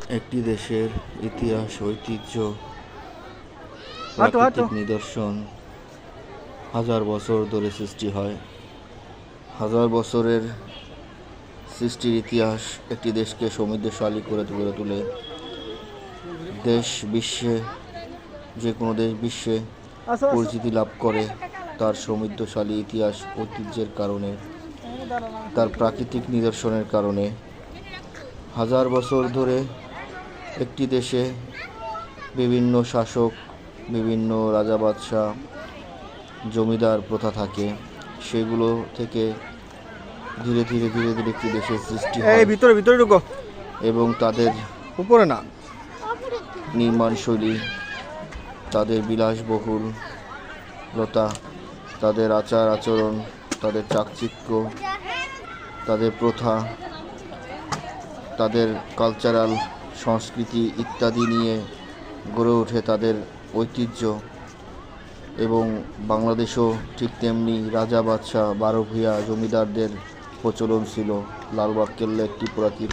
একটি দেশের ইতিহাস, ঐতিহ্য, প্রাকৃতিক নিদর্শন হাজার বছর ধরে সৃষ্টি হয়। হাজার বছরের সৃষ্টির ইতিহাস একটি দেশকে সমৃদ্ধশালী করে তোলে। দেশ বিশ্বে, যে কোনো দেশ বিশ্বে পরিচিতি লাভ করে তার সমৃদ্ধশালী ইতিহাস, ঐতিহ্যের কারণে, তার প্রাকৃতিক নিদর্শনের কারণে। হাজার বছর ধরে একটি দেশে বিভিন্ন শাসক, বিভিন্ন রাজা বাদশাহ, জমিদার প্রথা থাকে। সেগুলো থেকে ধীরে ধীরে একটি দেশের সৃষ্টি হয়। ভিতরে ঢুকো। এবং তাদের উপরে না, নির্মাণশৈলী, তাদের বিলাসবহুলতা, তাদের আচার আচরণ, তাদের চাকচিক্য, তাদের প্রথা, তাদের কালচারাল সংস্কৃতি ইত্যাদি নিয়ে গড়ে ওঠে তাদের ঐতিহ্য। এবং বাংলাদেশও ঠিক তেমনি রাজা বাদশাহ, 12 ভূঁইয়া জমিদারদের প্রচলন ছিল। লালবাগ কেল্লা একটি পুরাতন